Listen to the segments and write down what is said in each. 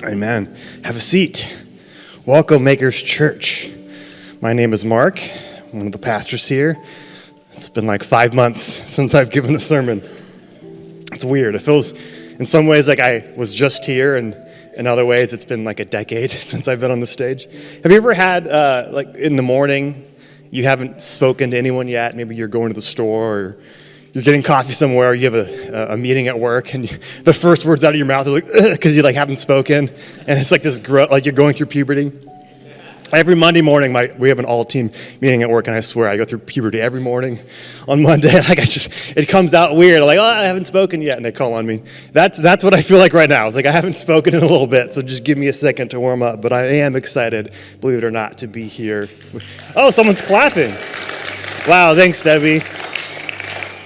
Amen. Have a seat. Welcome, Makers Church. My name is Marc, one of the pastors here. It's been like 5 months since I've given a sermon. It's weird. It feels in some ways like I was just here, and in other ways it's been like a decade since I've been on the stage. Have you ever had, like in the morning, you haven't spoken to anyone yet? Maybe you're going to the store, or you're getting coffee somewhere, or you have a meeting at work, and the first words out of your mouth are like, because you like haven't spoken, and it's like this, like you're going through puberty. Every Monday morning, we have an all-team meeting at work, and I swear I go through puberty every morning on Monday. Like it comes out weird. I'm like, oh, I haven't spoken yet, and they call on me. That's what I feel like right now. It's like I haven't spoken in a little bit, so just give me a second to warm up. But I am excited, believe it or not, to be here. Oh, someone's clapping. Wow, thanks, Debbie.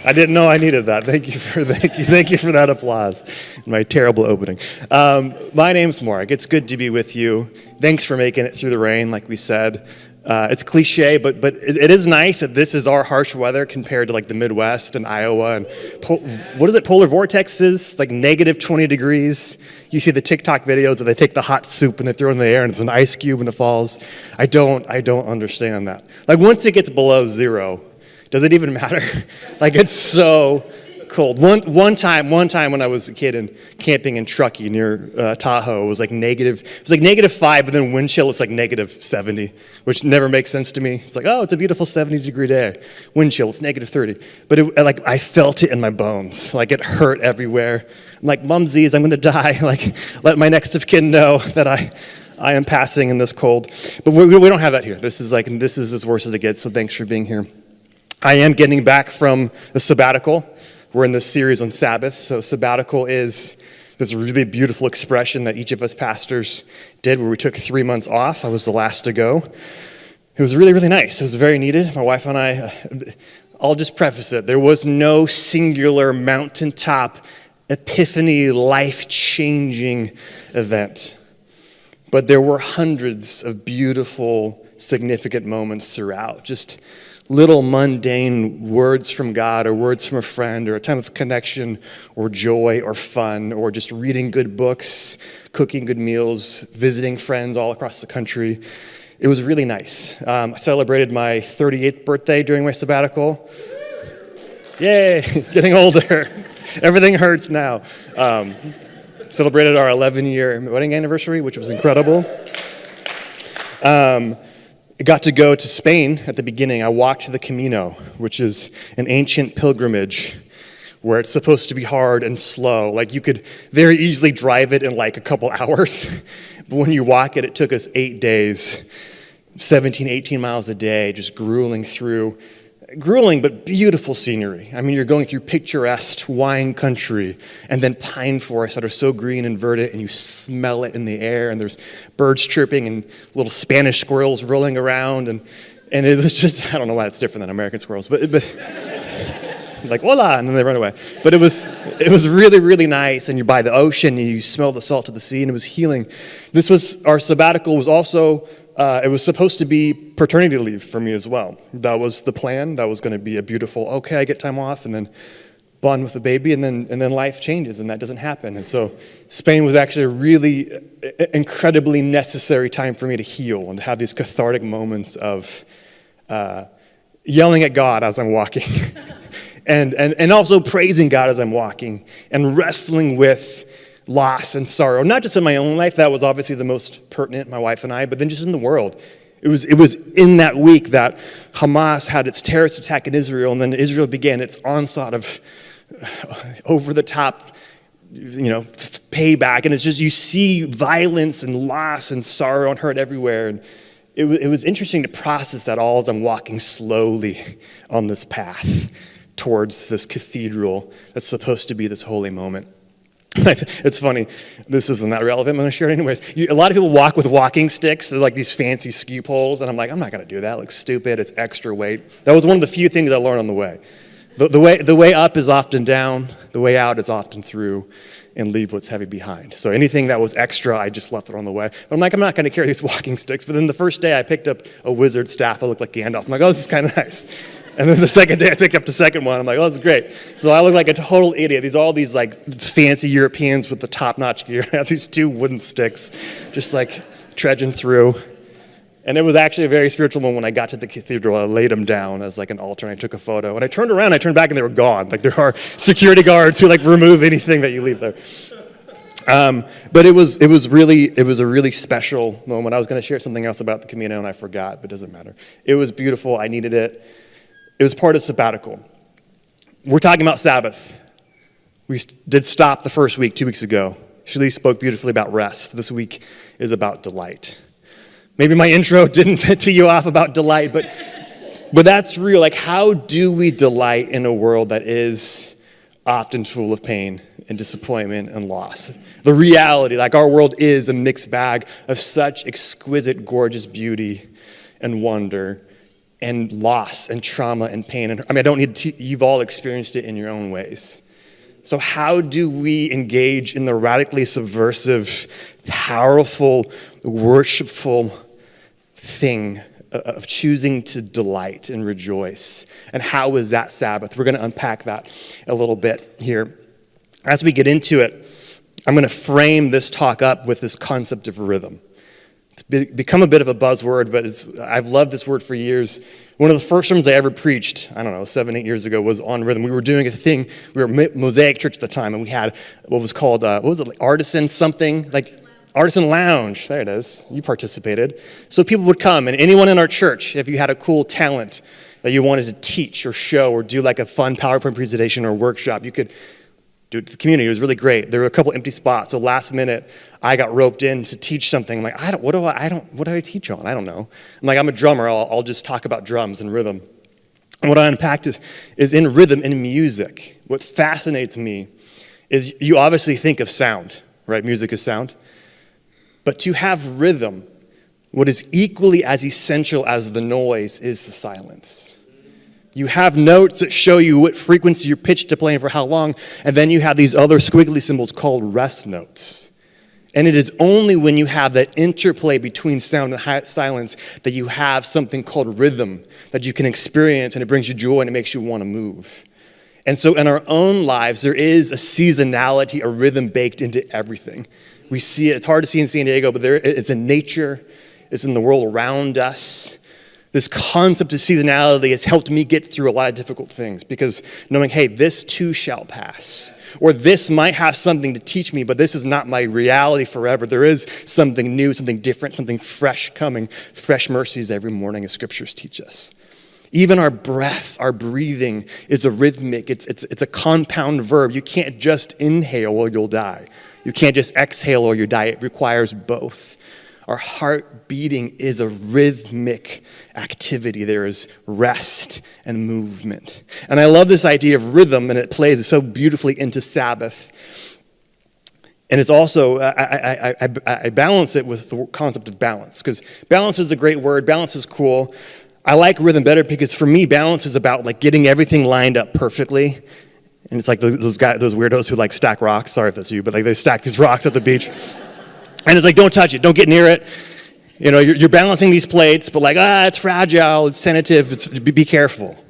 I didn't know I needed that. Thank you for that applause. My terrible opening. My name's Marc. It's good to be with you. Thanks for making it through the rain, like we said. It's cliche, but it is nice that this is our harsh weather compared to like the Midwest and Iowa and polar vortexes, like negative 20 degrees. You see the TikTok videos where they take the hot soup and they throw it in the air and it's an ice cube and it falls. I don't understand that. Like once it gets below zero, does it even matter? Like it's so cold. One time when I was a kid and camping in Truckee near Tahoe, it was like -5, but then wind chill was like -70, which never makes sense to me. It's like, oh, it's a beautiful 70-degree day. Wind chill, it's -30. But I felt it in my bones. Like it hurt everywhere. I'm like, mumsies, I'm gonna die. Like let my next of kin know that I am passing in this cold. But we don't have that here. This is as worse as it gets, so thanks for being here. I am getting back from the sabbatical. We're in this series on Sabbath. So sabbatical is this really beautiful expression that each of us pastors did where we took 3 months off. I was the last to go. It was really, really nice. It was very needed. My wife and I, I'll just preface it. There was no singular mountaintop epiphany, life-changing event. But there were hundreds of beautiful, significant moments throughout. Just little mundane words from God or words from a friend or a time of connection or joy or fun or just reading good books, cooking good meals, visiting friends all across the country. It was really nice. I celebrated my 38th birthday during my sabbatical. Yay, getting older. Everything hurts now. Celebrated our 11-year wedding anniversary, which was incredible. I got to go to Spain at the beginning. I walked the Camino, which is an ancient pilgrimage where it's supposed to be hard and slow. Like you could very easily drive it in like a couple hours. But when you walk it, it took us 8 days, 17, 18 miles a day, just grueling but beautiful scenery. I mean, you're going through picturesque wine country and then pine forests that are so green and verdant, and you smell it in the air, and there's birds chirping and little Spanish squirrels rolling around, and it was just, I don't know why it's different than American squirrels, but like, voila, and then they run away. But it was really, really nice, and you're by the ocean, and you smell the salt of the sea, and it was healing. Our sabbatical was also it was supposed to be paternity leave for me as well. That was the plan. That was going to be a beautiful, okay, I get time off, and then bond with the baby, and then life changes, and that doesn't happen. And so Spain was actually a really incredibly necessary time for me to heal and to have these cathartic moments of yelling at God as I'm walking, and also praising God as I'm walking, and wrestling with loss and sorrow, not just in my own life. That was obviously the most pertinent, my wife and I, but then just in the world. It was in that week that Hamas had its terrorist attack in Israel, and then Israel began its onslaught of over-the-top, payback, and it's just, you see violence and loss and sorrow and hurt everywhere, and it was interesting to process that all as I'm walking slowly on this path towards this cathedral that's supposed to be this holy moment. It's funny, this isn't that relevant, I'm going to share it anyways. A lot of people walk with walking sticks, they're like these fancy ski poles, and I'm like, I'm not going to do that. It looks stupid, it's extra weight. That was one of the few things I learned on the way. The way up is often down, the way out is often through, and leave what's heavy behind. So anything that was extra, I just left it on the way. But I'm like, I'm not going to carry these walking sticks. But then the first day, I picked up a wizard staff that looked like Gandalf. I'm like, oh, this is kind of nice. And then the second day I picked up the second one. I'm like, oh, this is great. So I look like a total idiot. All these like fancy Europeans with the top-notch gear. I have these 2 wooden sticks just like trudging through. And it was actually a very spiritual moment when I got to the cathedral. I laid them down as like an altar and I took a photo. And I turned around, I turned back and they were gone. Like there are security guards who like remove anything that you leave there. But it was a really special moment. I was going to share something else about the Camino and I forgot, but it doesn't matter. It was beautiful. I needed it. It was part of sabbatical. We're talking about Sabbath. We did stop the first week 2 weeks ago. Shirley spoke beautifully about rest. This week is about delight. Maybe my intro didn't tee you off about delight, but that's real. Like, how do we delight in a world that is often full of pain and disappointment and loss? The reality, like our world is a mixed bag of such exquisite, gorgeous beauty and wonder and loss and trauma and pain. And I don't need to, you've all experienced it in your own ways. So how do we engage in the radically subversive, powerful, worshipful thing of choosing to delight and rejoice? And how is that Sabbath? We're going to unpack that a little bit here. As we get into it, I'm going to frame this talk up with this concept of rhythm. It's become a bit of a buzzword, but I've loved this word for years. One of the first sermons I ever preached, 7-8 years ago, was on rhythm. We were doing a thing. We were Mosaic Church at the time, and we had what was called, Artisan something, like Artisan Lounge. There it is. You participated. So people would come, and anyone in our church, if you had a cool talent that you wanted to teach or show or do like a fun PowerPoint presentation or workshop, you could do it to the community. It was really great. There were a couple empty spots. So last minute, I got roped in to teach something. I'm like, what do I teach on? I don't know. I'm a drummer. I'll just talk about drums and rhythm. And what I unpacked is in rhythm, in music. What fascinates me is you obviously think of sound, right? Music is sound. But to have rhythm, what is equally as essential as the noise is the silence. You have notes that show you what frequency you're pitched to play and for how long, and then you have these other squiggly symbols called rest notes. And it is only when you have that interplay between sound and silence that you have something called rhythm that you can experience, and it brings you joy and it makes you want to move. And so in our own lives, there is a seasonality, a rhythm baked into everything. We see it. It's hard to see in San Diego, but it's in nature. It's in the world around us. This concept of seasonality has helped me get through a lot of difficult things because knowing, hey, this too shall pass. Or this might have something to teach me, but this is not my reality forever. There is something new, something different, something fresh coming. Fresh mercies every morning, as scriptures teach us. Even our breath, our breathing is a rhythmic. It's a compound verb. You can't just inhale or you'll die. You can't just exhale or you die. It requires both. Our heart beating is a rhythmic activity. There is rest and movement. And I love this idea of rhythm, and it plays so beautifully into Sabbath. And it's also, I balance it with the concept of balance, because balance is a great word. Balance is cool. I like rhythm better because for me, balance is about like getting everything lined up perfectly. And it's like those weirdos who like stack rocks. Sorry if that's you, but like they stack these rocks at the beach. And it's like, don't touch it, don't get near it. You know, you're balancing these plates, but like, it's fragile, it's tentative, be careful.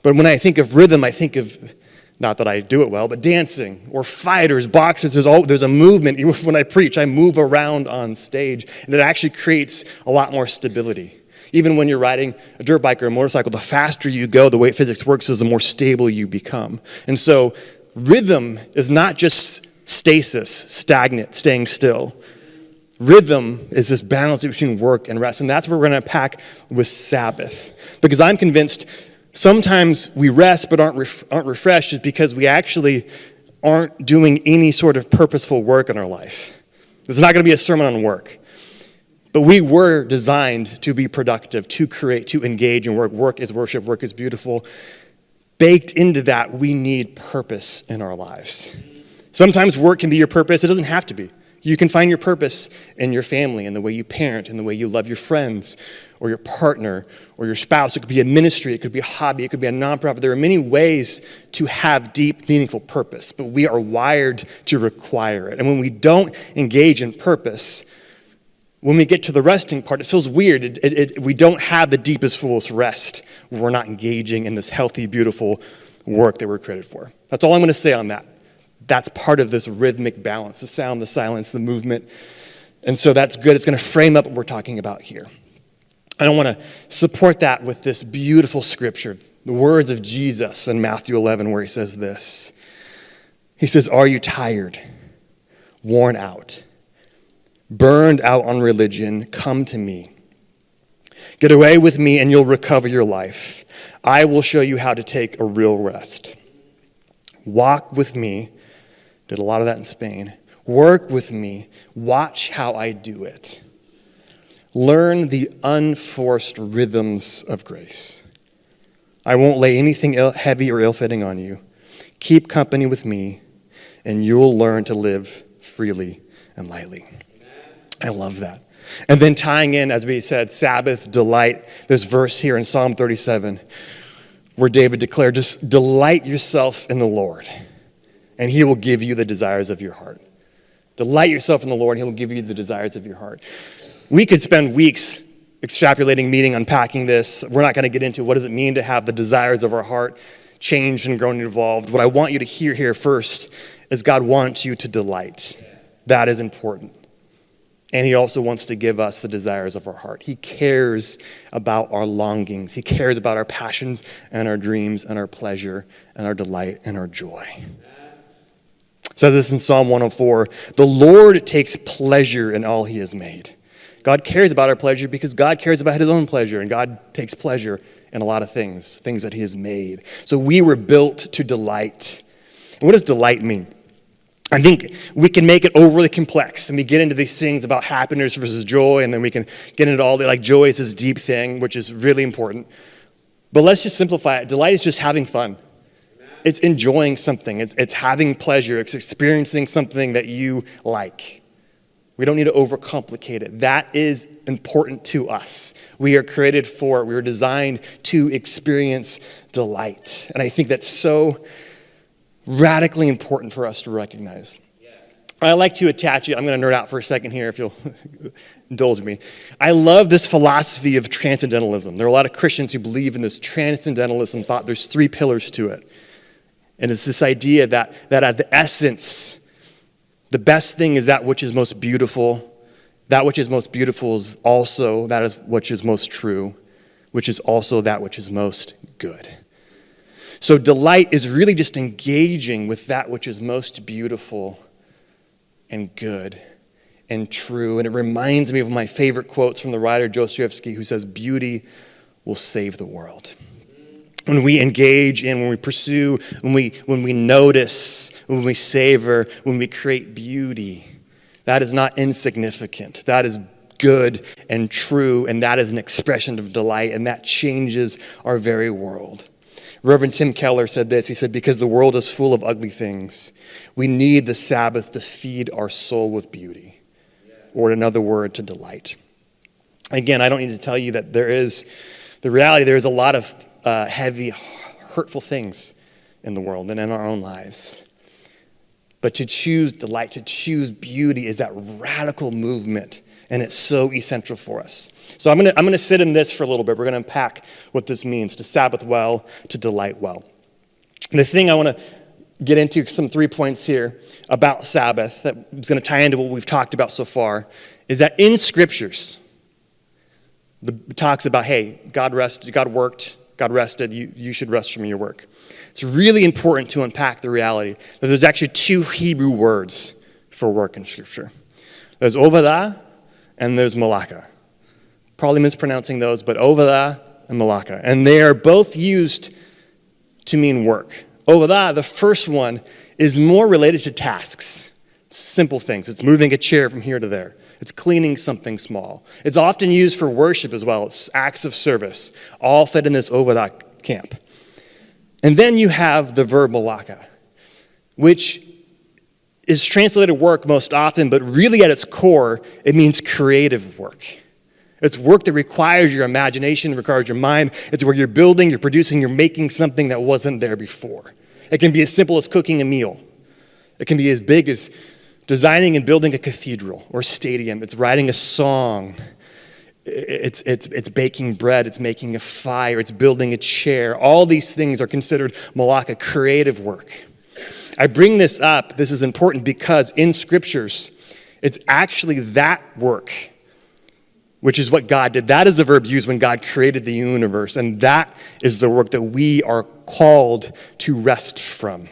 But when I think of rhythm, I think of, not that I do it well, but dancing or fighters, boxers, there's a movement. When I preach, I move around on stage, and it actually creates a lot more stability. Even when you're riding a dirt bike or a motorcycle, the faster you go, the way physics works is the more stable you become. And so rhythm is not just stasis, stagnant, staying still. Rhythm is this balance between work and rest, and that's what we're going to unpack with Sabbath. Because I'm convinced sometimes we rest but aren't refreshed is because we actually aren't doing any sort of purposeful work in our life. This is not going to be a sermon on work. But we were designed to be productive, to create, to engage in work. Work is worship. Work is beautiful. Baked into that, we need purpose in our lives. Sometimes work can be your purpose. It doesn't have to be. You can find your purpose in your family, in the way you parent, in the way you love your friends or your partner or your spouse. It could be a ministry. It could be a hobby. It could be a nonprofit. There are many ways to have deep, meaningful purpose, but we are wired to require it. And when we don't engage in purpose, when we get to the resting part, it feels weird. We don't have the deepest, fullest rest when we're not engaging in this healthy, beautiful work that we're created for. That's all I'm going to say on that. That's part of this rhythmic balance, the sound, the silence, the movement. And so that's good. It's going to frame up what we're talking about here. And I want to support that with this beautiful scripture, the words of Jesus in Matthew 11, where he says this. He says, "Are you tired, worn out, burned out on religion? Come to me. Get away with me and you'll recover your life. I will show you how to take a real rest. Walk with me." Did a lot of that in Spain. "Work with me. Watch how I do it. Learn the unforced rhythms of grace. I won't lay anything heavy or ill-fitting on you. Keep company with me, and you'll learn to live freely and lightly." I love that. And then tying in, as we said, Sabbath, delight, this verse here in Psalm 37, where David declared, just delight yourself in the Lord, and he will give you the desires of your heart. Delight yourself in the Lord, and he will give you the desires of your heart. We could spend weeks extrapolating, meeting, unpacking this. We're not going to get into what does it mean to have the desires of our heart changed and grown and evolved. What I want you to hear here first is God wants you to delight. That is important. And he also wants to give us the desires of our heart. He cares about our longings. He cares about our passions and our dreams and our pleasure and our delight and our joy. It says this in Psalm 104, "The Lord takes pleasure in all he has made." God cares about our pleasure because God cares about his own pleasure, and God takes pleasure in a lot of things that he has made. So we were built to delight. And what does delight mean? I think we can make it overly complex, and we get into these things about happiness versus joy, and then we can get into all the, like, joy is this deep thing, which is really important. But let's just simplify it. Delight is just having fun. It's enjoying something. It's having pleasure. It's experiencing something that you like. We don't need to overcomplicate it. That is important to us. We are created for it. We were designed to experience delight. And I think that's so radically important for us to recognize. I like to attach it. I'm going to nerd out for a second here if you'll indulge me. I love this philosophy of transcendentalism. There are a lot of Christians who believe in this transcendentalism thought. There's 3 pillars to it. And it's this idea that at the essence, the best thing is that which is most beautiful. That which is most beautiful is also that is which is most true, which is also that which is most good. So delight is really just engaging with that which is most beautiful and good and true. And it reminds me of my favorite quotes from the writer Dostoevsky, who says, "Beauty will save the world." When we engage in, when we pursue, when we notice, when we savor, when we create beauty, that is not insignificant. That is good and true, and that is an expression of delight, and that changes our very world. Reverend Tim Keller said this. He said, "Because the world is full of ugly things, we need the Sabbath to feed our soul with beauty," or in another word, to delight. Again, I don't need to tell you that there is a lot of heavy, hurtful things in the world and in our own lives. But to choose delight, to choose beauty is that radical movement, and it's so essential for us. So I'm gonna sit in this for a little bit. We're gonna unpack what this means, to Sabbath well, to delight well. And the thing I want to get into, some 3 points here about Sabbath that is going to tie into what we've talked about so far, is that in scriptures, it talks about, hey, God rested, God worked, God rested, you should rest from your work. It's really important to unpack the reality that there's actually 2 Hebrew words for work in Scripture. There's ovadah and there's malaka. Probably mispronouncing those, but ovadah and malaka. And they are both used to mean work. Ovadah, the first one, is more related to tasks, simple things. It's moving a chair from here to there. It's cleaning something small. It's often used for worship as well. It's acts of service, all fit in this ovadah camp. And then you have the verb malaka, which is translated work most often, but really at its core, it means creative work. It's work that requires your imagination, requires your mind. It's where you're building, you're producing, you're making something that wasn't there before. It can be as simple as cooking a meal. It can be as big as designing and building a cathedral or stadium. It's writing a song. It's baking bread. It's making a fire. It's building a chair. All these things are considered malaka, creative work. I bring this up. This is important because in scriptures, it's actually that work, which is what God did. That is the verb used when God created the universe. And that is the work that we are called to rest from.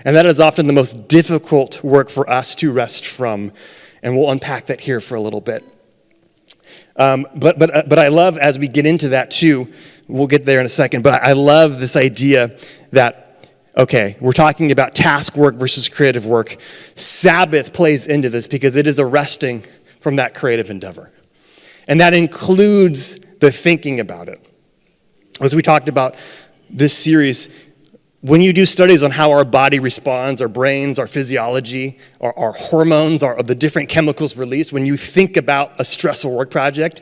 And that is often the most difficult work for us to rest from. And we'll unpack that here for a little bit. But I love, as we get into that too, we'll get there in a second, but I love this idea that, okay, we're talking about task work versus creative work. Sabbath plays into this because it is a resting from that creative endeavor. And that includes the thinking about it. As we talked about this series, when you do studies on how our body responds, our brains, our physiology, our hormones, the different chemicals released, when you think about a stressful work project,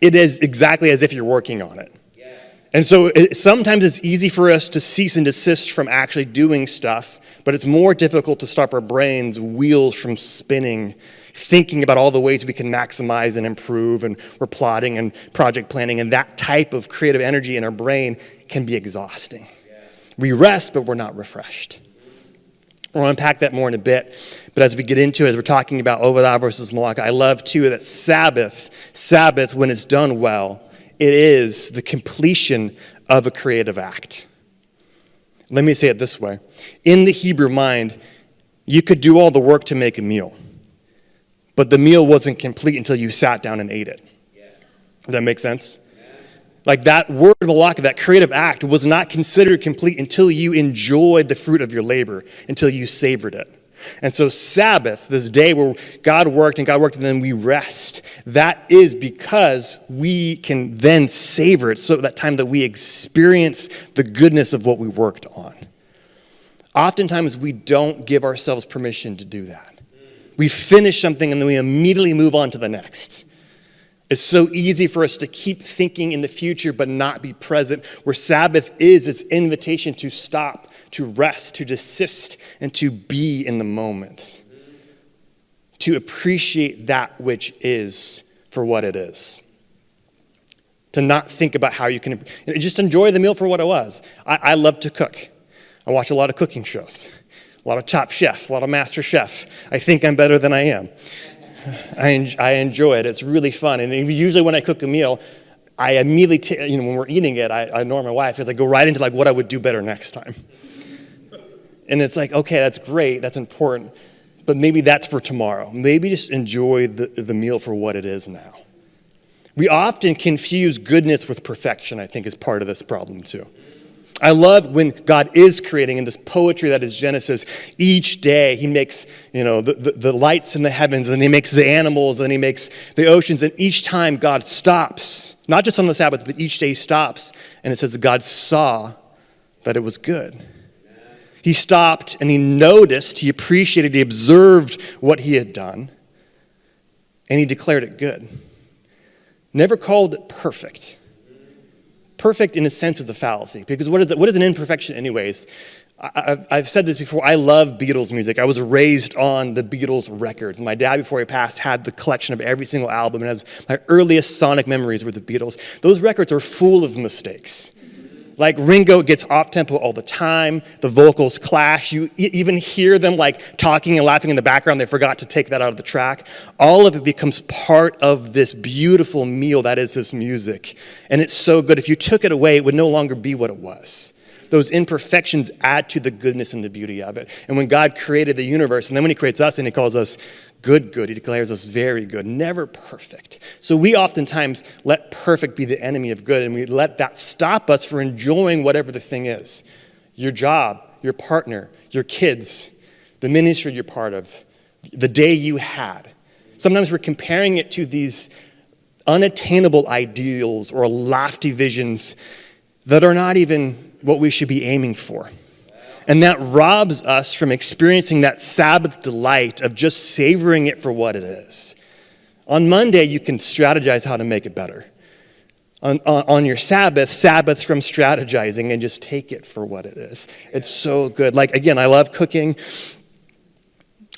it is exactly as if you're working on it. Yeah. And so sometimes it's easy for us to cease and desist from actually doing stuff, but it's more difficult to stop our brains' wheels from spinning, thinking about all the ways we can maximize and improve, and we're plotting and project planning, and that type of creative energy in our brain can be exhausting. We rest, but we're not refreshed. We'll unpack that more in a bit. But as we get into it, as we're talking about Ovadah versus Malaka, I love, too, that Sabbath, when it's done well, it is the completion of a creative act. Let me say it this way. In the Hebrew mind, you could do all the work to make a meal, but the meal wasn't complete until you sat down and ate it. Does that make sense? Like that word malaka, that creative act, was not considered complete until you enjoyed the fruit of your labor, until you savored it. And so Sabbath, this day where God worked and then we rest, that is because we can then savor it, so that time that we experience the goodness of what we worked on. Oftentimes we don't give ourselves permission to do that. We finish something and then we immediately move on to the next. It's so easy for us to keep thinking in the future but not be present, where Sabbath is its invitation to stop, to rest, to desist, and to be in the moment. To appreciate that which is for what it is. To not think about how you can, just enjoy the meal for what it was. I love to cook. I watch a lot of cooking shows, a lot of Top Chef, a lot of Master Chef. I think I'm better than I am. I enjoy it. It's really fun. And usually when I cook a meal, I immediately, when we're eating it, I know my wife, is I go right into like what I would do better next time. And it's like, okay, that's great. That's important. But maybe that's for tomorrow. Maybe just enjoy the meal for what it is now. We often confuse goodness with perfection, I think, is part of this problem too. I love when God is creating in this poetry that is Genesis. Each day he makes, the lights in the heavens, and he makes the animals, and he makes the oceans. And each time God stops, not just on the Sabbath, but each day he stops. And it says that God saw that it was good. He stopped and he noticed, he appreciated, he observed what he had done. And he declared it good. Never called it perfect. Perfect in a sense is a fallacy, because what is an imperfection anyways? I've said this before, I love Beatles music. I was raised on the Beatles records. My dad, before he passed, had the collection of every single album, and as my earliest sonic memories were the Beatles. Those records are full of mistakes. Like Ringo gets off tempo all the time, the vocals clash, you even hear them like talking and laughing in the background, they forgot to take that out of the track. All of it becomes part of this beautiful meal that is this music. And it's so good. If you took it away, it would no longer be what it was. Those imperfections add to the goodness and the beauty of it. And when God created the universe, and then when he creates us and he calls us good, he declares us very good, never perfect. So we oftentimes let perfect be the enemy of good, and we let that stop us from enjoying whatever the thing is. Your job, your partner, your kids, the ministry you're part of, the day you had. Sometimes we're comparing it to these unattainable ideals or lofty visions that are not even what we should be aiming for. And that robs us from experiencing that Sabbath delight of just savoring it for what it is. On Monday, you can strategize how to make it better. On your Sabbath from strategizing and just take it for what it is. It's so good. Like, again, I love cooking.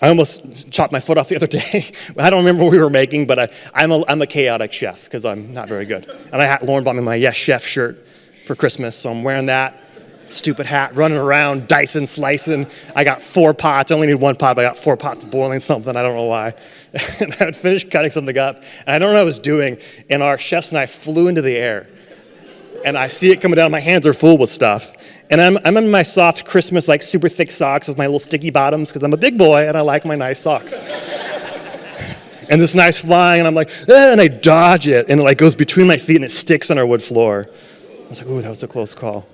I almost chopped my foot off the other day. I don't remember what we were making, but I'm a chaotic chef because I'm not very good. And Lauren bought me my Yes Chef shirt for Christmas, so I'm wearing that stupid hat, running around, dicing, slicing. I got 4 pots. I only need 1 pot, but I got 4 pots boiling something. I don't know why. And I would finish cutting something up, and I don't know what I was doing, and our chef's knife flew into the air. And I see it coming down. My hands are full with stuff. And I'm in my soft Christmas, like super thick socks with my little sticky bottoms because I'm a big boy and I like my nice socks. And this knife's flying, and I'm like, and I dodge it, and it like goes between my feet and it sticks on our wood floor. I was like, ooh, that was a close call.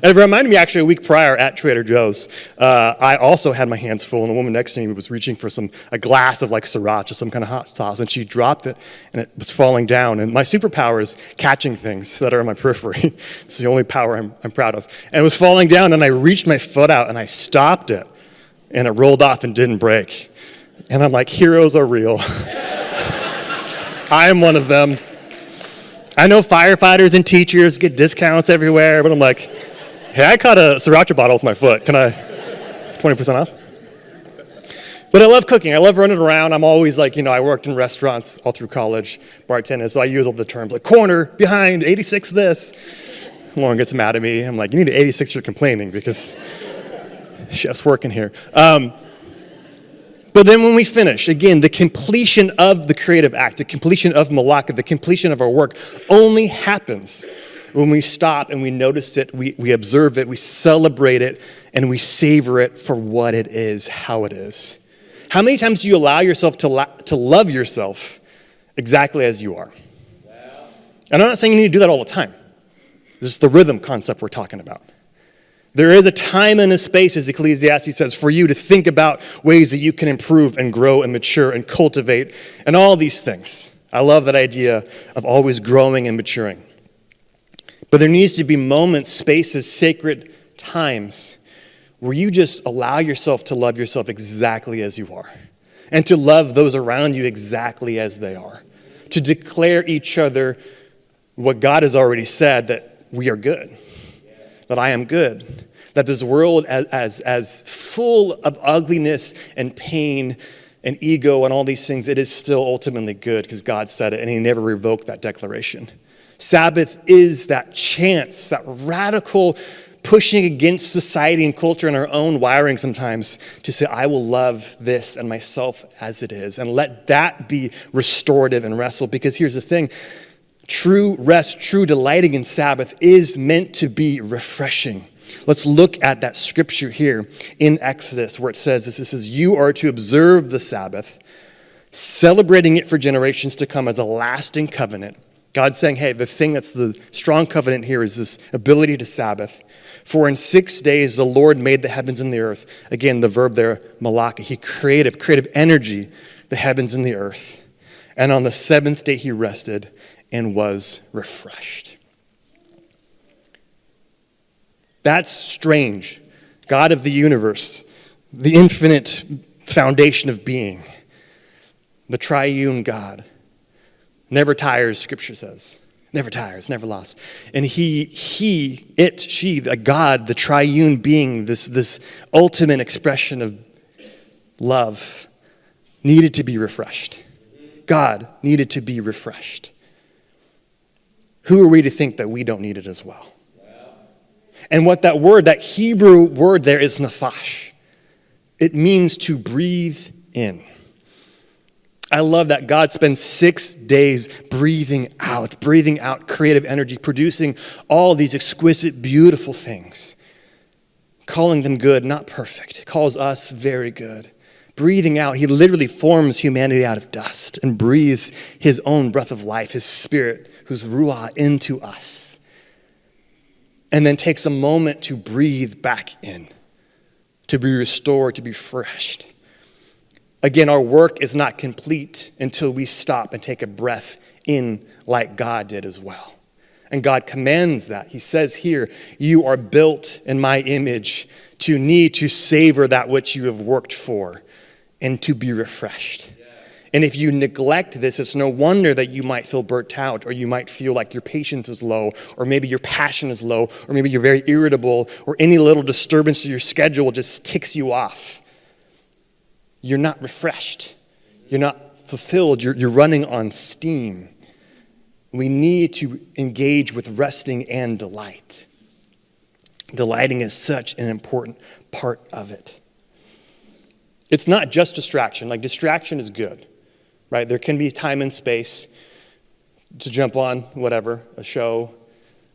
And it reminded me actually a week prior at Trader Joe's, I also had my hands full, and a woman next to me was reaching for a glass of like sriracha, some kind of hot sauce, and she dropped it, and it was falling down. And my superpower is catching things that are in my periphery. It's the only power I'm proud of. And it was falling down, and I reached my foot out, and I stopped it, and it rolled off and didn't break. And I'm like, heroes are real. I am one of them. I know firefighters and teachers get discounts everywhere, but I'm like, hey, I caught a sriracha bottle with my foot. Can I 20% off? But I love cooking. I love running around. I'm always like, I worked in restaurants all through college, bartending, so I use all the terms like corner, behind, 86 this. Lauren gets mad at me. I'm like, you need to 86 you're complaining because chef's working here. But then when we finish, again, the completion of the creative act, the completion of Malaka, the completion of our work only happens when we stop and we notice it, we observe it, we celebrate it, and we savor it for what it is, how it is. How many times do you allow yourself to love yourself exactly as you are? And I'm not saying you need to do that all the time. This is the rhythm concept we're talking about. There is a time and a space, as Ecclesiastes says, for you to think about ways that you can improve and grow and mature and cultivate and all these things. I love that idea of always growing and maturing. But there needs to be moments, spaces, sacred times where you just allow yourself to love yourself exactly as you are and to love those around you exactly as they are, to declare each other what God has already said, that we are good, that I am good, that this world as full of ugliness and pain and ego and all these things, it is still ultimately good because God said it and he never revoked that declaration. Sabbath is that chance, that radical pushing against society and culture and our own wiring sometimes to say, I will love this and myself as it is, and let that be restorative and restful. Because here's the thing, true rest, true delighting in Sabbath is meant to be refreshing. Let's look at that scripture here in Exodus where it says this. It says, you are to observe the Sabbath, celebrating it for generations to come as a lasting covenant. God's saying, hey, the thing that's the strong covenant here is this ability to Sabbath. For in 6 days the Lord made the heavens and the earth. Again, the verb there, malaka. He creative energy, the heavens and the earth. And on the 7th day he rested and was refreshed. That's strange. God of the universe, the infinite foundation of being, the triune God, never tires, Scripture says. Never tires, never lost. And she, the God, the triune being, this ultimate expression of love, needed to be refreshed. God needed to be refreshed. Who are we to think that we don't need it as well? And what that Hebrew word there is nafash. It means to breathe in. I love that God spends 6 days breathing out creative energy, producing all these exquisite, beautiful things, calling them good, not perfect. He calls us very good. Breathing out, he literally forms humanity out of dust and breathes his own breath of life, his spirit, whose ruah, into us. And then takes a moment to breathe back in, to be restored, to be refreshed. Again, our work is not complete until we stop and take a breath in like God did as well. And God commands that. He says here, you are built in my image to need to savor that which you have worked for and to be refreshed. And if you neglect this, it's no wonder that you might feel burnt out, or you might feel like your patience is low, or maybe your passion is low, or maybe you're very irritable, or any little disturbance to your schedule just ticks you off. you're not refreshed. You're not fulfilled. You're running on steam. We need to engage with resting and delight. Delighting is such an important part of it. It's not just distraction. Like, distraction is good, right? There can be time and space to jump on whatever, a show,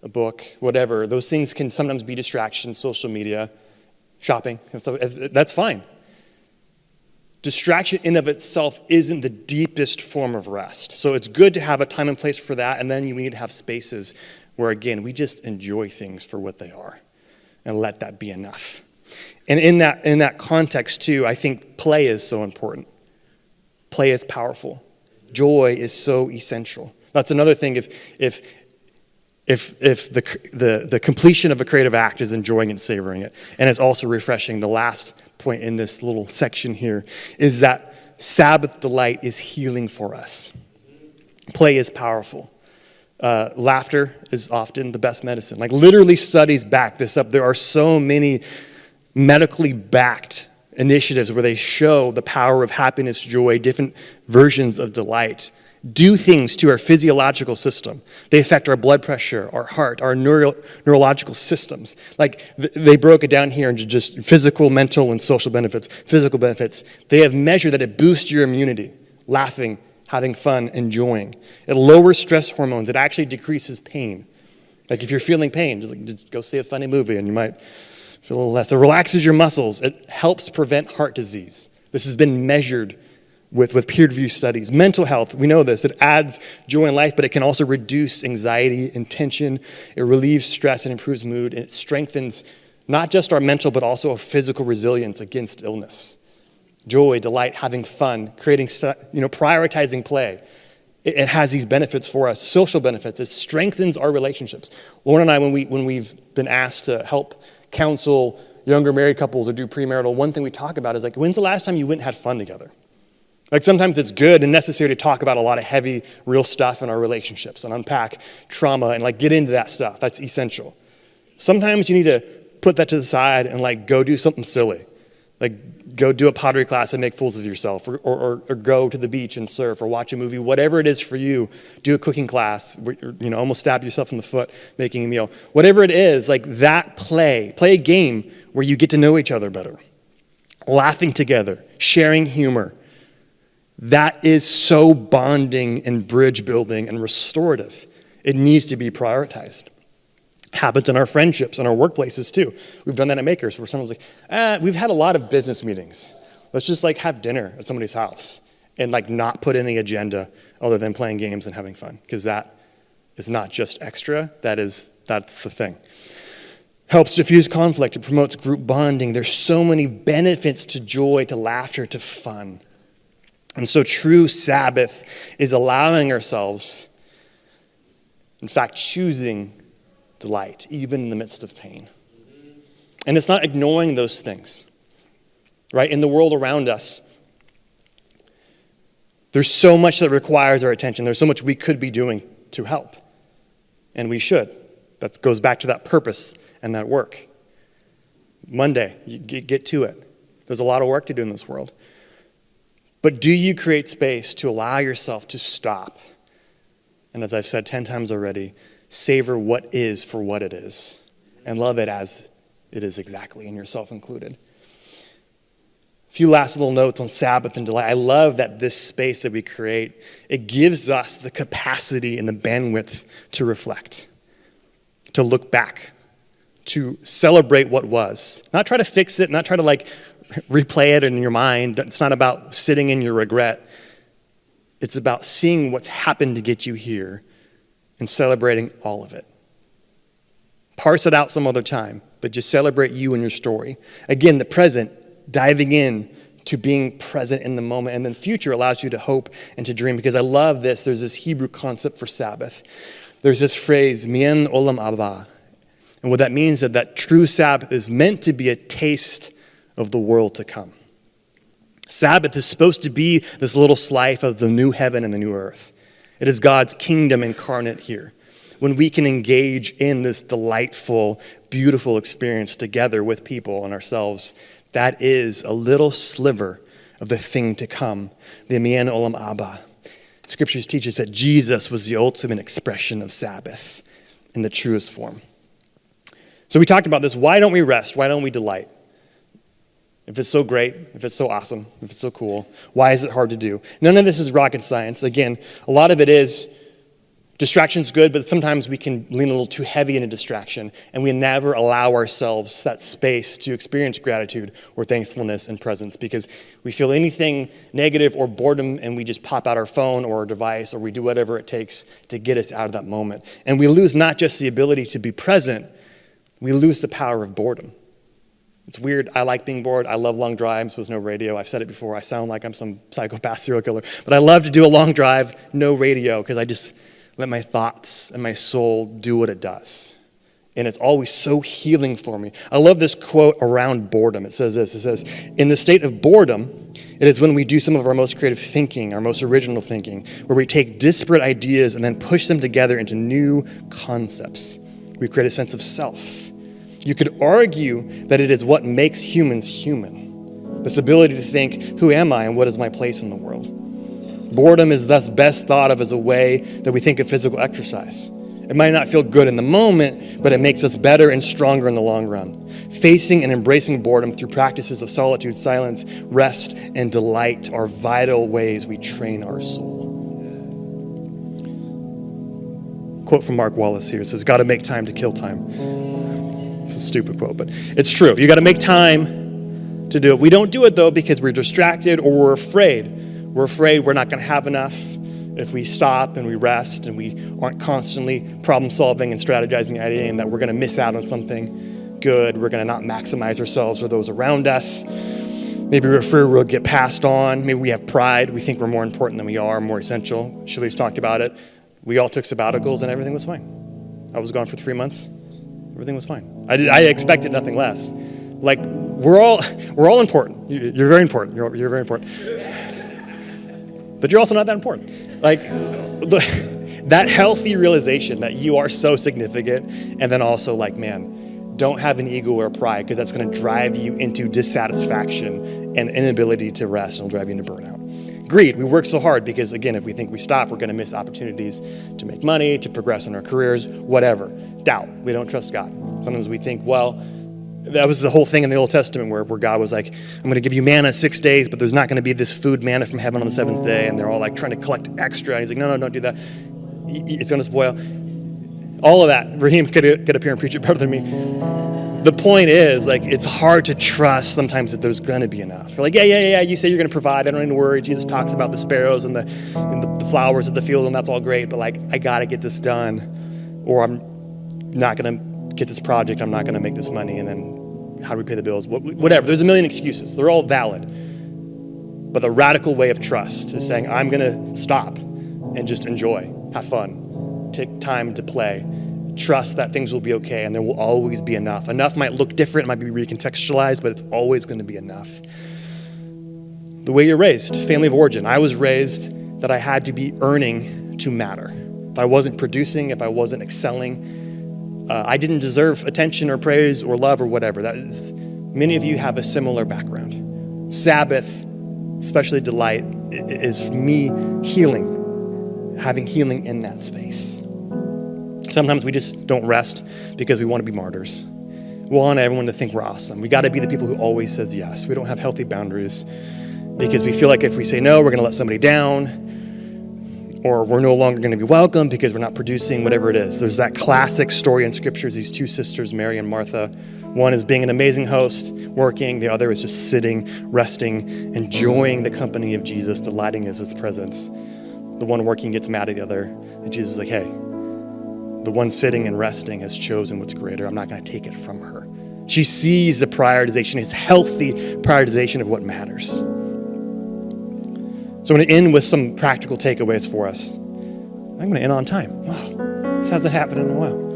a book, whatever. Those things can sometimes be distractions, social media, shopping. And so that's fine. Distraction in of itself isn't the deepest form of rest. So it's good to have a time and place for that, and then we need to have spaces where, again, we just enjoy things for what they are and let that be enough. And in that context, too, I think play is so important. Play is powerful. Joy is so essential. That's another thing. If the completion of a creative act is enjoying and savoring it, and it's also refreshing, the last point in this little section here is that Sabbath delight is healing for us. Play is powerful. Laughter is often the best medicine. Like, literally, studies back this up. There are so many medically backed initiatives where they show the power of happiness, joy, different versions of delight do things to our physiological system. They affect our blood pressure, our heart, our neurological systems. Like, they broke it down here into just physical, mental, and social benefits. Physical benefits, they have measured that it boosts your immunity, laughing, having fun, enjoying. It lowers stress hormones. It actually decreases pain. Like, if you're feeling pain, just go see a funny movie and you might feel a little less. It relaxes your muscles. It helps prevent heart disease. This has been measured with peer-reviewed studies. Mental health, we know this. It adds joy in life, but it can also reduce anxiety and tension. It relieves stress and improves mood. And it strengthens not just our mental, but also our physical resilience against illness. Joy, delight, having fun, prioritizing play. It has these benefits for us, social benefits. It strengthens our relationships. Lauren and I, when we've been asked to help counsel younger married couples or do premarital, one thing we talk about is, like, when's the last time you went and had fun together? Like, sometimes it's good and necessary to talk about a lot of heavy, real stuff in our relationships and unpack trauma and, like, get into that stuff. That's essential. Sometimes you need to put that to the side and, like, go do something silly. Like, go do a pottery class and make fools of yourself, or go to the beach and surf, or watch a movie, whatever it is for you. Do a cooking class, almost stab yourself in the foot making a meal. Whatever it is, like, that play a game where you get to know each other better. Laughing together, sharing humor. That is so bonding and bridge building and restorative. It needs to be prioritized. Happens in our friendships and our workplaces too. We've done that at Makers, where someone's like, we've had a lot of business meetings. Let's just, like, have dinner at somebody's house and, like, not put any agenda other than playing games and having fun, because that is not just extra. That's the thing. Helps diffuse conflict. It promotes group bonding. There's so many benefits to joy, to laughter, to fun. And so true Sabbath is allowing ourselves, in fact, choosing delight, even in the midst of pain. And it's not ignoring those things, right? In the world around us, there's so much that requires our attention. There's so much we could be doing to help, and we should. That goes back to that purpose and that work. Monday, you get to it. There's a lot of work to do in this world. But do you create space to allow yourself to stop? And as I've said 10 times already, savor what is for what it is, and love it as it is exactly, and yourself included. A few last little notes on Sabbath and delight. I love that this space that we create, it gives us the capacity and the bandwidth to reflect, to look back, to celebrate what was. Not try to fix it, not try to, like, replay it in your mind. It's not about sitting in your regret. It's about seeing what's happened to get you here and celebrating all of it. Parse it out some other time, but just celebrate you and your story. Again, the present, diving in to being present in the moment, and then future allows you to hope and to dream, because I love this. There's this Hebrew concept for Sabbath. There's this phrase, Mien Olam Abba. And what that means is that true Sabbath is meant to be a taste of the world to come. Sabbath is supposed to be this little slice of the new heaven and the new earth. It is God's kingdom incarnate here. When we can engage in this delightful, beautiful experience together with people and ourselves, that is a little sliver of the thing to come, the Mian Olam Abba. Scriptures teach us that Jesus was the ultimate expression of Sabbath in the truest form. So we talked about this. Why don't we rest? Why don't we delight? If it's so great, if it's so awesome, if it's so cool, why is it hard to do? None of this is rocket science. Again, a lot of it is distraction's good, but sometimes we can lean a little too heavy into distraction, and we never allow ourselves that space to experience gratitude or thankfulness and presence because we feel anything negative or boredom, and we just pop out our phone or our device, or we do whatever it takes to get us out of that moment. And we lose not just the ability to be present, we lose the power of boredom. It's weird. I like being bored. I love long drives with no radio. I've said it before. I sound like I'm some psychopath serial killer. But I love to do a long drive, no radio, because I just let my thoughts and my soul do what it does. And it's always so healing for me. I love this quote around boredom. It says this. It says, in the state of boredom, it is when we do some of our most creative thinking, our most original thinking, where we take disparate ideas and then push them together into new concepts. We create a sense of self. You could argue that it is what makes humans human. This ability to think, who am I and what is my place in the world? Boredom is thus best thought of as a way that we think of physical exercise. It might not feel good in the moment, but it makes us better and stronger in the long run. Facing and embracing boredom through practices of solitude, silence, rest, and delight are vital ways we train our soul. Quote from Marc Wallis here. It says, gotta make time to kill time. It's a stupid quote, but it's true. You got to make time to do it. We don't do it, though, because we're distracted or we're afraid. We're afraid we're not going to have enough if we stop and we rest and we aren't constantly problem solving and strategizing, ideating that we're going to miss out on something good. We're going to not maximize ourselves or those around us. Maybe we're afraid we'll get passed on. Maybe we have pride. We think we're more important than we are, more essential. Shali's talked about it. We all took sabbaticals and everything was fine. I was gone for 3 months. Everything was fine. I expected nothing less. Like, we're all important. You're very important. You're very important. But you're also not that important. Like, that healthy realization that you are so significant, and then also like, man, don't have an ego or a pride, because that's going to drive you into dissatisfaction and inability to rest, and it'll drive you into burnout. Greed. We work so hard because, again, if we think we stop, we're going to miss opportunities to make money, to progress in our careers, whatever. Doubt. We don't trust God. Sometimes we think, well, that was the whole thing in the Old Testament where God was like, I'm going to give you manna 6 days, but there's not going to be this food manna from heaven on the 7th day. And they're all like trying to collect extra. And he's like, no, don't do that. It's going to spoil. All of that. Raheem could get up here and preach it better than me. The point is, like, it's hard to trust sometimes that there's going to be enough. You're like, yeah, you say you're going to provide. I don't need to worry. Jesus talks about the sparrows and the flowers of the field, and that's all great. But, like, I got to get this done, or I'm not going to get this project. I'm not going to make this money, and then how do we pay the bills? Whatever. There's a million excuses. They're all valid. But the radical way of trust is saying, I'm going to stop and just enjoy, have fun, take time to play, trust that things will be okay, and there will always be enough. Enough might look different, it might be recontextualized, but it's always going to be enough. The way you're raised, family of origin. I was raised that I had to be earning to matter. If I wasn't producing, if I wasn't excelling, I didn't deserve attention or praise or love or whatever. Many of you have a similar background. Sabbath, especially delight, is me healing, having healing in that space. Sometimes we just don't rest because we want to be martyrs. We want everyone to think we're awesome. We got to be the people who always says yes. We don't have healthy boundaries because we feel like if we say no, we're going to let somebody down, or we're no longer going to be welcome because we're not producing, whatever it is. There's that classic story in scriptures, these two sisters, Mary and Martha. One is being an amazing host, working. The other is just sitting, resting, enjoying the company of Jesus, delighting in his presence. The one working gets mad at the other, and Jesus is like, hey, the one sitting and resting has chosen what's greater. I'm not going to take it from her. She sees the prioritization, his healthy prioritization of what matters. So I'm going to end with some practical takeaways for us. I'm going to end on time. Wow, this hasn't happened in a while.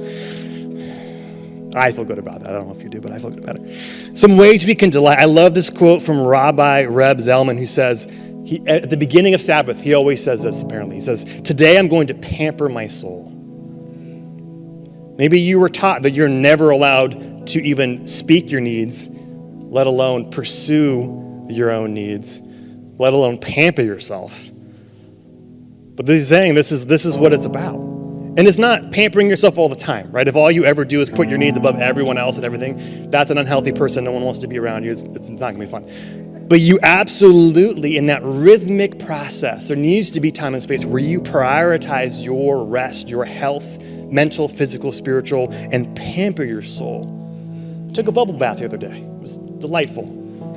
I feel good about that. I don't know if you do, but I feel good about it. Some ways we can delight. I love this quote from Rabbi Reb Zalman, who says, at the beginning of Sabbath, he always says this apparently. He says, today I'm going to pamper my soul. Maybe you were taught that you're never allowed to even speak your needs, let alone pursue your own needs. let alone pamper yourself. But he's saying this is what it's about. And it's not pampering yourself all the time, right? If all you ever do is put your needs above everyone else and everything, that's an unhealthy person. No one wants to be around you. It's not going to be fun. But you absolutely, in that rhythmic process, there needs to be time and space where you prioritize your rest, your health, mental, physical, spiritual, and pamper your soul. I took a bubble bath the other day. It was delightful.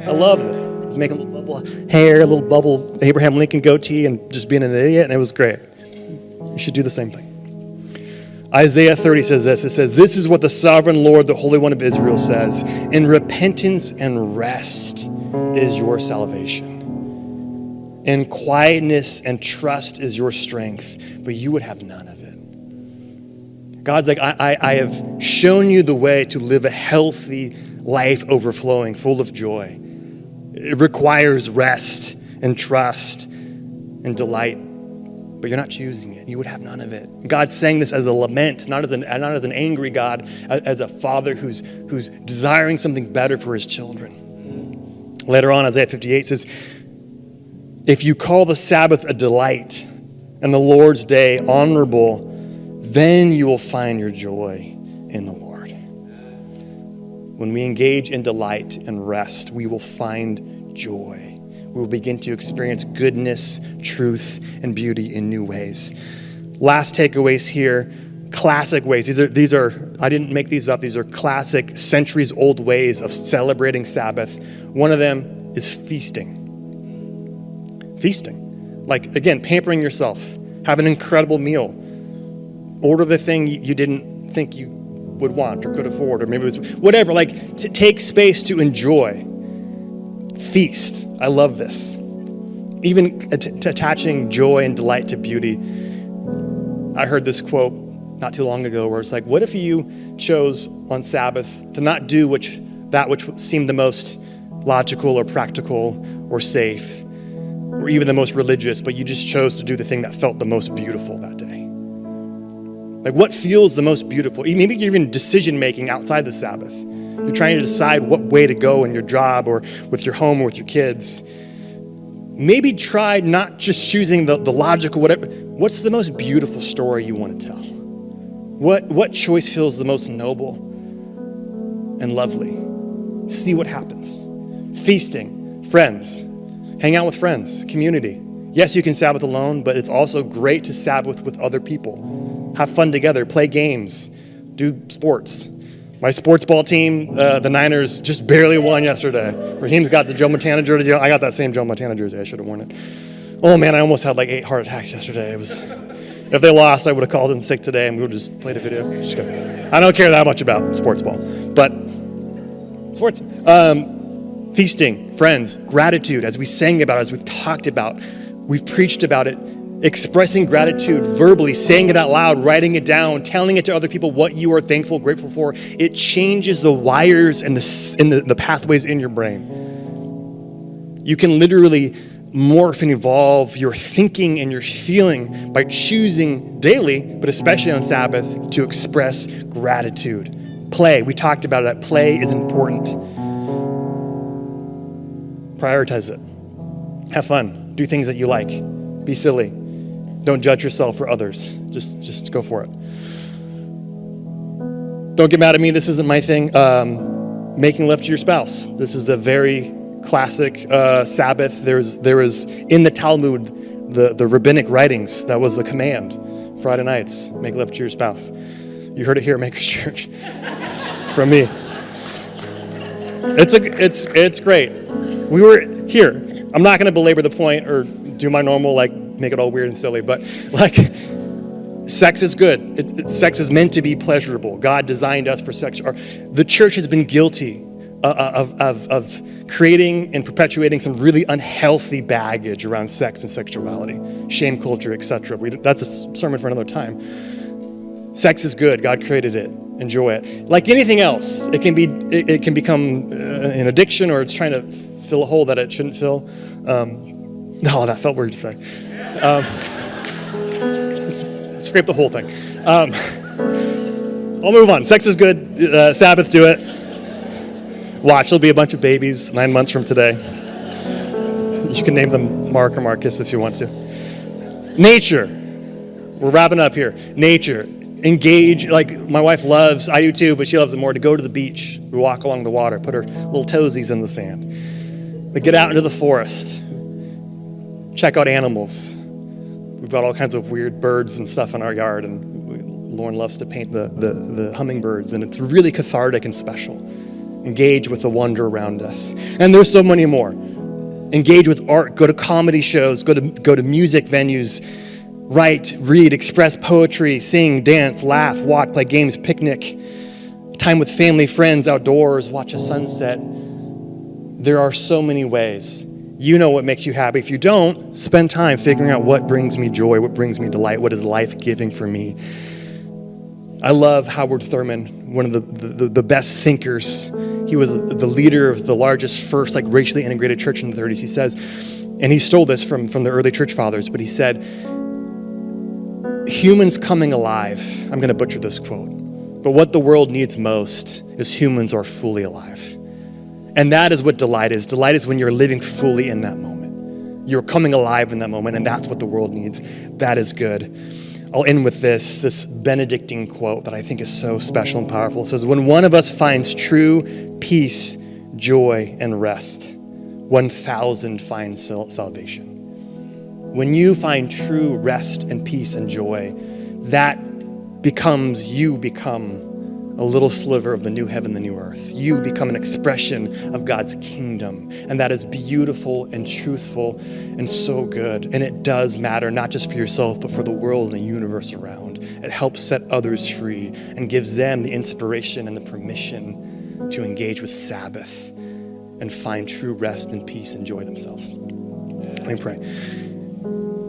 I loved it. I was making a little bubble hair, a little bubble Abraham Lincoln goatee, and just being an idiot, and it was great. You should do the same thing. Isaiah 30 says this. It says, "This is what the sovereign Lord, the Holy One of Israel says, in repentance and rest is your salvation. In quietness and trust is your strength, but you would have none of it." God's like, I have shown you the way to live a healthy life overflowing, full of joy. It requires rest and trust and delight, but you're not choosing it. You would have none of it. God's saying this as a lament, not as an angry God, as a father who's desiring something better for his children. Later on, Isaiah 58 says, "If you call the Sabbath a delight and the Lord's day honorable, then you will find your joy in the Lord." When we engage in delight and rest, we will find joy. We will begin to experience goodness, truth, and beauty in new ways. Last takeaways here, classic ways. These are I didn't make these up. These are classic, centuries-old ways of celebrating Sabbath. One of them is feasting. Feasting. Like, again, pampering yourself. Have an incredible meal. Order the thing you didn't think you would want or could afford, or maybe it was whatever. Like, to take space to enjoy. Feast. I love this. Even attaching joy and delight to beauty. I heard this quote not too long ago where it's like, what if you chose on Sabbath to not do that which seemed the most logical or practical or safe or even the most religious, but you just chose to do the thing that felt the most beautiful that day? Like, what feels the most beautiful? Maybe you're even decision-making outside the Sabbath. You're trying to decide what way to go in your job or with your home or with your kids. Maybe try not just choosing the logical whatever. What's the most beautiful story you want to tell? What choice feels the most noble and lovely? See what happens. Feasting, friends, hang out with friends, community. Yes, you can Sabbath alone, but it's also great to Sabbath with other people. Have fun together, play games, do sports. My sports ball team, the Niners, just barely won yesterday. Raheem's got the Joe Montana jersey. I got that same Joe Montana jersey. I should have worn it. Oh man, I almost had like 8 heart attacks yesterday. If they lost, I would have called in sick today and we would have just played a video. Just kidding. I don't care that much about sports ball, but sports. Feasting, friends, gratitude, as we sang about, as we've talked about, we've preached about it. Expressing gratitude verbally, saying it out loud, writing it down, telling it to other people what you are thankful, grateful for. It changes the wires and the pathways in your brain. You can literally morph and evolve your thinking and your feeling by choosing daily, but especially on Sabbath, to express gratitude. Play, we talked about it. Play is important. Prioritize it. Have fun. Do things that you like. Be silly. Don't judge yourself or others. Just go for it. Don't get mad at me. This isn't my thing. Making love to your spouse. This is a very classic Sabbath. There was in the Talmud, the rabbinic writings, that was a command. Friday nights, make love to your spouse. You heard it here at Maker's Church from me. It's great. We were here. I'm not going to belabor the point or do my normal make it all weird and silly, but sex is good. Sex is meant to be pleasurable. God designed us for sex. The church has been guilty of creating and perpetuating some really unhealthy baggage around sex and sexuality, shame culture, etc. That's a sermon for another time. Sex is good. God created it. Enjoy it. Like anything else, it can become an addiction, or it's trying to fill a hole that it shouldn't fill. No, that felt weird to say. Scrape the whole thing. I'll move on. Sex is good. Sabbath, do it. Watch, there'll be a bunch of babies 9 months from today. You can name them Marc or Marcus if you want to. Nature. We're wrapping up here. Nature. Engage. Like my wife loves, I do too, but she loves it more, to go to the beach. We walk along the water, put her little toesies in the sand. We get out into the forest. Check out animals. We've got all kinds of weird birds and stuff in our yard, and Lauren loves to paint the hummingbirds, and it's really cathartic and special. Engage with the wonder around us. And there's so many more. Engage with art, go to comedy shows, go to music venues, write, read, express poetry, sing, dance, laugh, walk, play games, picnic, time with family, friends, outdoors, watch a sunset. There are so many ways. You know what makes you happy. If you don't, spend time figuring out what brings me joy, what brings me delight, what is life-giving for me. I love Howard Thurman, one of the best thinkers. He was the leader of the largest first racially integrated church in the 30s. He says, and he stole this from the early church fathers, but he said, humans coming alive. I'm going to butcher this quote, but what the world needs most is humans are fully alive. And that is what delight is. Delight is when you're living fully in that moment. You're coming alive in that moment, and that's what the world needs. That is good. I'll end with this Benedictine quote that I think is so special and powerful. It says, when one of us finds true peace, joy, and rest, 1,000 find salvation. When you find true rest and peace and joy, you become a little sliver of the new heaven, the new earth. You become an expression of God's kingdom. And that is beautiful and truthful and so good. And it does matter, not just for yourself, but for the world and the universe around. It helps set others free and gives them the inspiration and the permission to engage with Sabbath and find true rest and peace and joy themselves. Let me pray.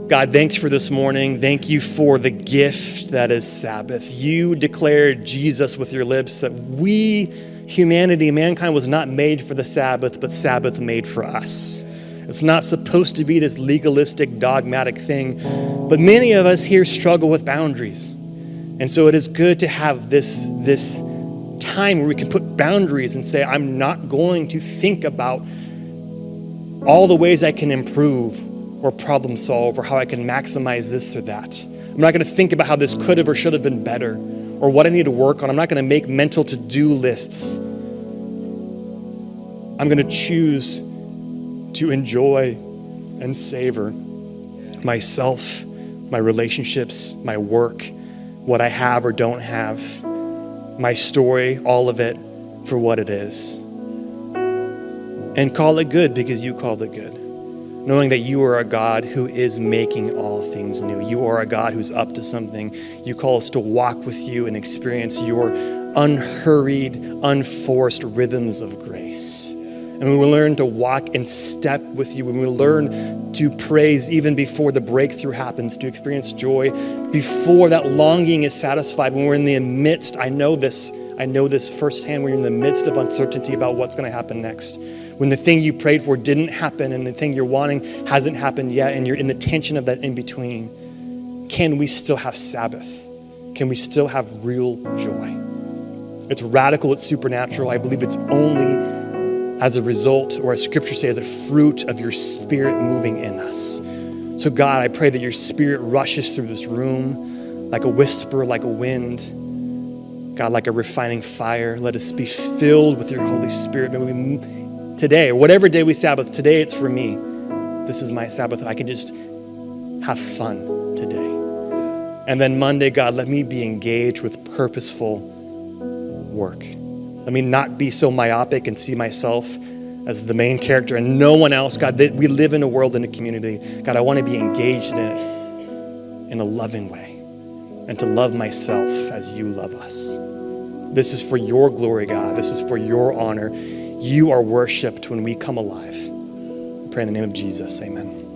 God, thanks for this morning. Thank you for the gift that is Sabbath. You declared Jesus with your lips that mankind was not made for the Sabbath, but Sabbath made for us. It's not supposed to be this legalistic, dogmatic thing, but many of us here struggle with boundaries. And so it is good to have this time where we can put boundaries and say, I'm not going to think about all the ways I can improve or problem solve, or how I can maximize this or that. I'm not going to think about how this could have or should have been better, or what I need to work on. I'm not going to make mental to-do lists. I'm going to choose to enjoy and savor myself, my relationships, my work, what I have or don't have, my story, all of it for what it is. And call it good because you called it good. Knowing that you are a God who is making all things new. You are a God who's up to something. You call us to walk with you and experience your unhurried, unforced rhythms of grace. And when we learn to walk in step with you, when we learn to praise even before the breakthrough happens, to experience joy before that longing is satisfied, when we're in the midst, I know this firsthand, when you're in the midst of uncertainty about what's going to happen next. When the thing you prayed for didn't happen and the thing you're wanting hasn't happened yet, and you're in the tension of that in between, can we still have Sabbath? Can we still have real joy? It's radical, it's supernatural. I believe it's only as a result, or as scripture says, as a fruit of your spirit moving in us. So God, I pray that your spirit rushes through this room like a whisper, like a wind. God, like a refining fire. Let us be filled with your Holy Spirit. May we today, or whatever day we Sabbath, today it's for me. This is my Sabbath. I can just have fun today. And then Monday, God, let me be engaged with purposeful work. Let me not be so myopic and see myself as the main character and no one else. God, that we live in a world, in a community. God, I want to be engaged in it in a loving way and to love myself as you love us. This is for your glory, God. This is for your honor. You are worshiped when we come alive. I pray in the name of Jesus, amen.